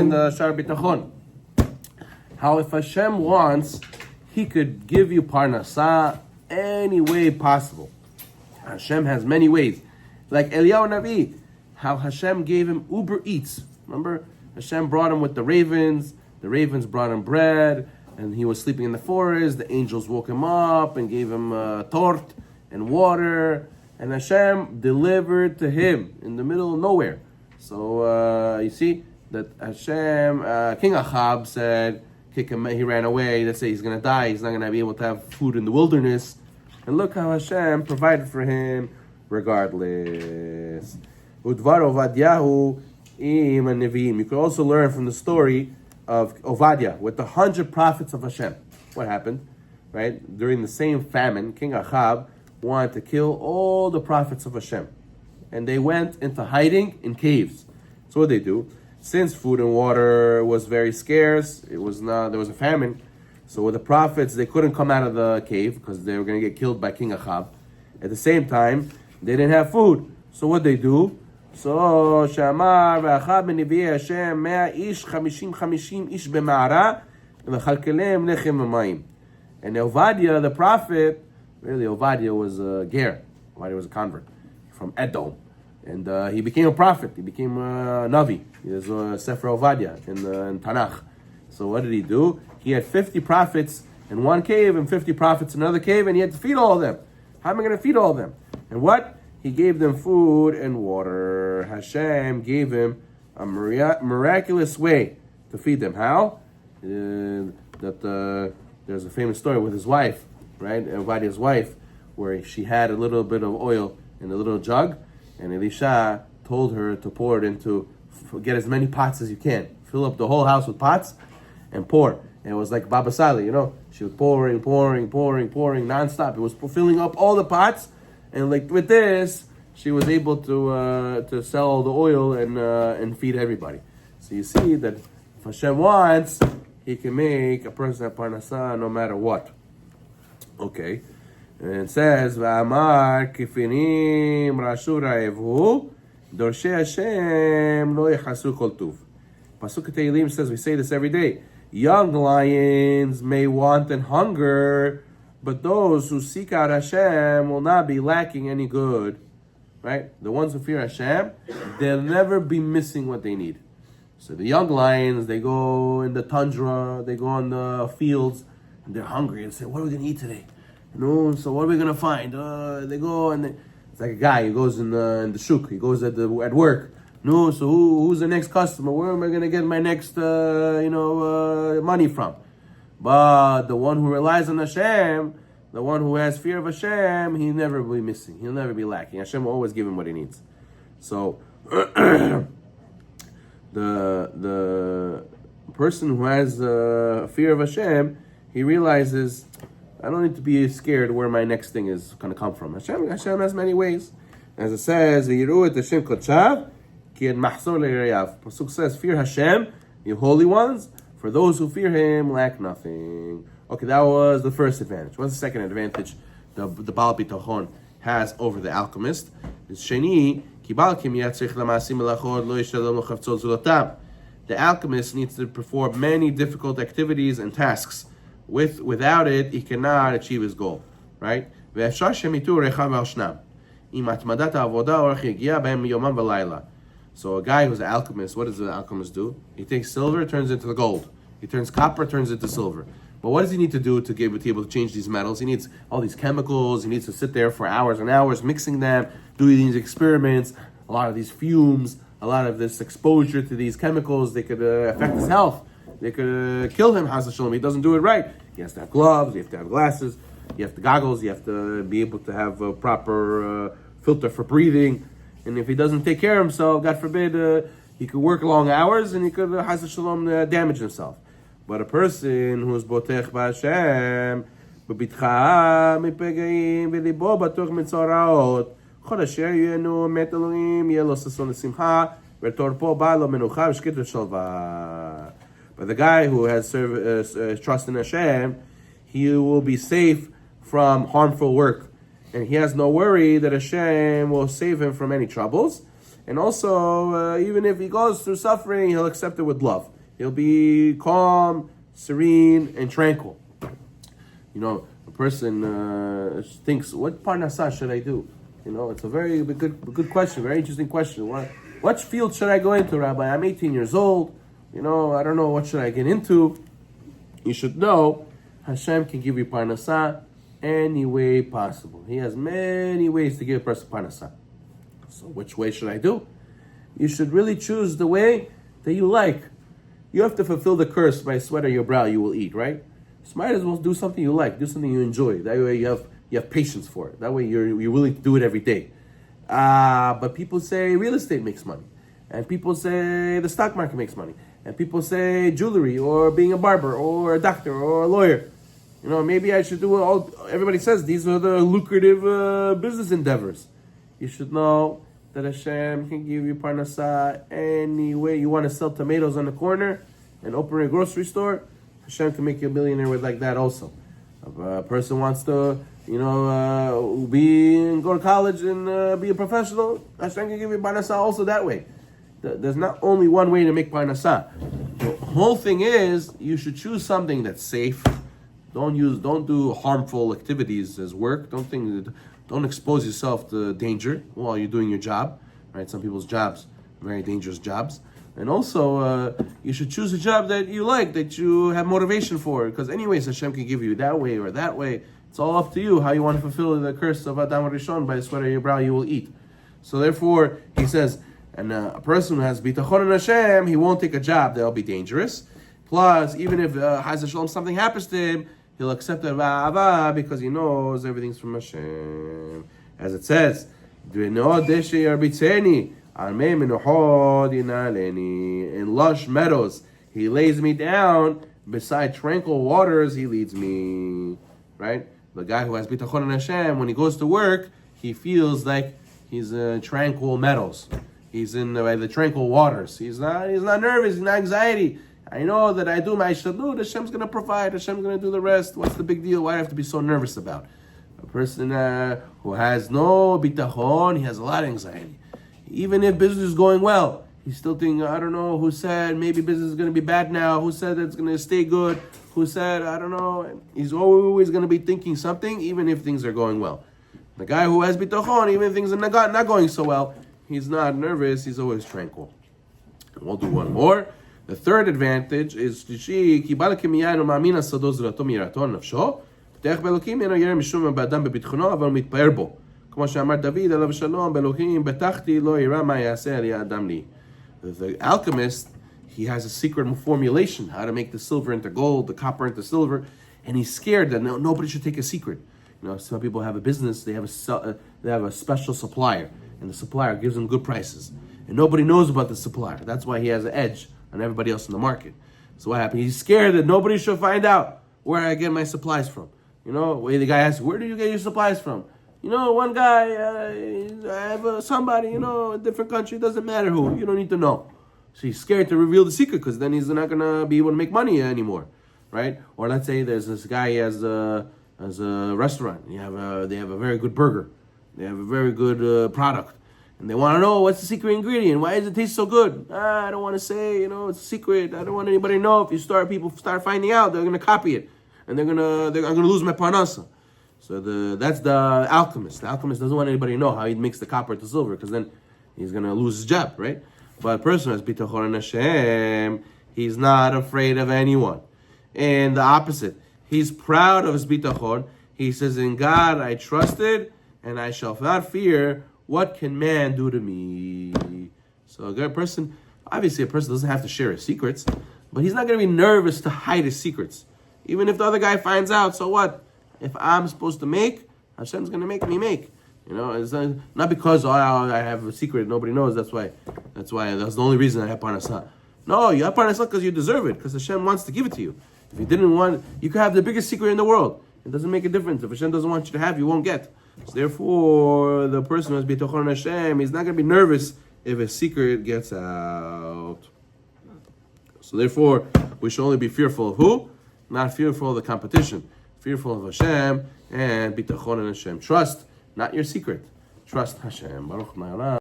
in the Shar Bitachon. How if Hashem wants, He could give you parnasah any way possible. Hashem has many ways. Like Eliyahu Navi, how Hashem gave him Uber Eats. Remember? Hashem brought him with the ravens brought him bread, and he was sleeping in the forest. The angels woke him up and gave him tort and water, and Hashem delivered to him in the middle of nowhere. So you see that Hashem, King Ahab said, kick him, he ran away. Let's say he's going to die. He's not going to be able to have food in the wilderness. And look how Hashem provided for him regardless. Udvar Ovadyahu im Nevi'im. You could also learn from the story of Ovadia with the 100 prophets of Hashem. What happened? Right? During the same famine, King Ahab wanted to kill all the prophets of Hashem. And they went into hiding in caves. So what did they do? Since food and water was very scarce, there was a famine. So with the prophets, they couldn't come out of the cave because they were going to get killed by King Ahab. At the same time, they didn't have food. So what they do? So Shamar ve'achab b'nevi'ei Hashem 100 ish 50 ish b'ma'ara v'chalkelem lechem v'mayim. And Ovadia, the prophet, really Ovadia was a ger. Ovadia was a convert from Edom. And he became a prophet. He became a Navi. He was a Sefer Ovadia in Tanakh. So what did he do? He had 50 prophets in one cave and 50 prophets in another cave, and he had to feed all of them. How am I going to feed all of them? And what? He gave them food and water. Hashem gave him a miraculous way to feed them. How? There's a famous story with his wife, right? Ovadia's wife, where she had a little bit of oil in a little jug, and Elisha told her to pour it into, get as many pots as you can. Fill up the whole house with pots and pour. And it was like Baba Sali, she was pouring nonstop. It was filling up all the pots. And like with this, she was able to sell all the oil and feed everybody. So you see that if Hashem wants, He can make a person a parnasah no matter what. Okay. And it says, "V'amar kifinim rashu ra'evhu, dorshei Hashem lo yechasu kol tuv." Pasuk Tehillim says, we say this every day. Young lions may want and hunger, but those who seek out Hashem will not be lacking any good. Right? The ones who fear Hashem, they'll never be missing what they need. So the young lions, they go in the tundra, they go on the fields, and they're hungry and say, what are we going to eat today? So what are we going to find? They go and it's like a guy who goes in the shuk, he goes at work. So who's the next customer? Where am I going to get my next money from? But the one who relies on Hashem, the one who has fear of Hashem, he'll never be missing. He'll never be lacking. Hashem will always give him what he needs. So the person who has fear of Hashem, he realizes, I don't need to be scared where my next thing is going to come from. Hashem has many ways. As it says, V'yiru et Hashem kodshav, ki et mahzor le'irayav. Pasuk says, fear Hashem, you holy ones, for those who fear Him lack nothing. Okay, that was the first advantage. What's the second advantage the Baal Bitachon has over the alchemist? It's Sheni, ki Baal kim yatzich lama'asim melachot lo yishalom l'chavtzot zulotam. The alchemist needs to perform many difficult activities and tasks. Without it, he cannot achieve his goal. Right? So a guy who's an alchemist, what does the alchemist do? He takes silver, turns it into gold. He turns copper, turns it to silver. But what does he need to do to be able to change these metals? He needs all these chemicals. He needs to sit there for hours and hours, mixing them, doing these experiments, a lot of these fumes, a lot of this exposure to these chemicals. They could affect his health. They could kill him, Chas v'shalom. He doesn't do it right. He has to have gloves, you have to have glasses, you have the goggles, you have to be able to have a proper filter for breathing. And if he doesn't take care of himself, God forbid, he could work long hours and he could, Chas v'shalom, damage himself. But a person who's botech b'Hashem, b'bitcha mipegayim v'libo batuch mitzoraot, chol asher yenu met Elohim, yeh lo sason l'simcha, v'torpo ba lo menucha v'shkit v'shalva. But the guy who has trust in Hashem, he will be safe from harmful work. And he has no worry that Hashem will save him from any troubles. And also, even if he goes through suffering, he'll accept it with love. He'll be calm, serene, and tranquil. A person thinks, what parnasah should I do? It's a very good question, very interesting question. What field should I go into, Rabbi? I'm 18 years old. I don't know what should I get into. You should know Hashem can give you parnasah any way possible. He has many ways to give a person parnasah. So which way should I do? You should really choose the way that you like. You have to fulfill the curse, by sweat on your brow you will eat, right? So might as well do something you like, do something you enjoy. That way you have patience for it. That way you're willing to do it every day. But people say real estate makes money. And people say the stock market makes money. And people say jewelry, or being a barber, or a doctor, or a lawyer. Maybe I should do all. Everybody says these are the lucrative business endeavors. You should know that Hashem can give you parnasah any way. You want to sell tomatoes on the corner and open a grocery store, Hashem can make you a millionaire with like that also. If a person wants to, go to college and be a professional, Hashem can give you parnasah also that way. There's not only one way to make parnasah. The whole thing is, you should choose something that's safe. Don't do harmful activities as work. Don't expose yourself to danger while you're doing your job. Right? Some people's jobs, very dangerous jobs. And also, you should choose a job that you like, that you have motivation for. Because anyways, Hashem can give you that way or that way. It's all up to you how you want to fulfill the curse of Adam Rishon. By the sweat of your brow you will eat. So therefore, he says, and a person who has bitachon in Hashem, he won't take a job that'll be dangerous. Plus, even if Chas v'Shalom something happens to him, he'll accept the HaLevavot because he knows everything's from Hashem. As it says, in lush meadows, he lays me down. Beside tranquil waters, he leads me. Right? The guy who has bitachon in Hashem, when he goes to work, he feels like he's in tranquil meadows. He's in the tranquil waters. He's not nervous. He's not anxiety. I know that I do my shadut, Hashem's going to provide, Hashem's going to do the rest. What's the big deal? Why do I have to be so nervous about? A person who has no bitachon, he has a lot of anxiety. Even if business is going well, he's still thinking, I don't know, who said maybe business is going to be bad now? Who said it's going to stay good? Who said, I don't know. He's always going to be thinking something, even if things are going well. The guy who has bitachon, even if things are not going so well, he's not nervous, he's always tranquil. And we'll do one more. The third advantage is the alchemist, he has a secret formulation, how to make the silver into gold, the copper into silver, and he's scared that nobody should take a secret. Some people have a business, they have a special supplier, and the supplier gives them good prices. And nobody knows about the supplier. That's why he has an edge on everybody else in the market. So what happened? He's scared that nobody should find out where I get my supplies from. Where the guy asks, where do you get your supplies from? One guy, I have somebody, a different country, doesn't matter who. You don't need to know. So he's scared to reveal the secret because then he's not going to be able to make money anymore, right? Or let's say there's this guy, he has a restaurant. They have a very good burger. They have a very good product. And they want to know what's the secret ingredient. Why does it taste so good? I don't want to say, it's a secret. I don't want anybody to know. If people start finding out, they're going to copy it, and I'm going to lose my parnasa. So that's the alchemist. The alchemist doesn't want anybody to know how he makes the copper to silver, because then he's going to lose his job, right? But a person who has bitachon in Hashem, he's not afraid of anyone. And the opposite, he's proud of his bitachon. He says, in God I trusted, and I shall not fear. What can man do to me? So a good person, obviously a person doesn't have to share his secrets, but he's not going to be nervous to hide his secrets. Even if the other guy finds out, so what? If I'm supposed to make, Hashem's going to make me make. It's not because I have a secret nobody knows. That's the only reason I have parnasah. No, you have parnasah because you deserve it, because Hashem wants to give it to you. If you didn't want, you could have the biggest secret in the world. It doesn't make a difference. If Hashem doesn't want you to have, you won't get. So therefore, the person who has bitachon Hashem, he's not going to be nervous if a secret gets out. So therefore, we should only be fearful of who? Not fearful of the competition. Fearful of Hashem and bitachon Hashem. Trust, not your secret. Trust Hashem. Baruch Na'ala.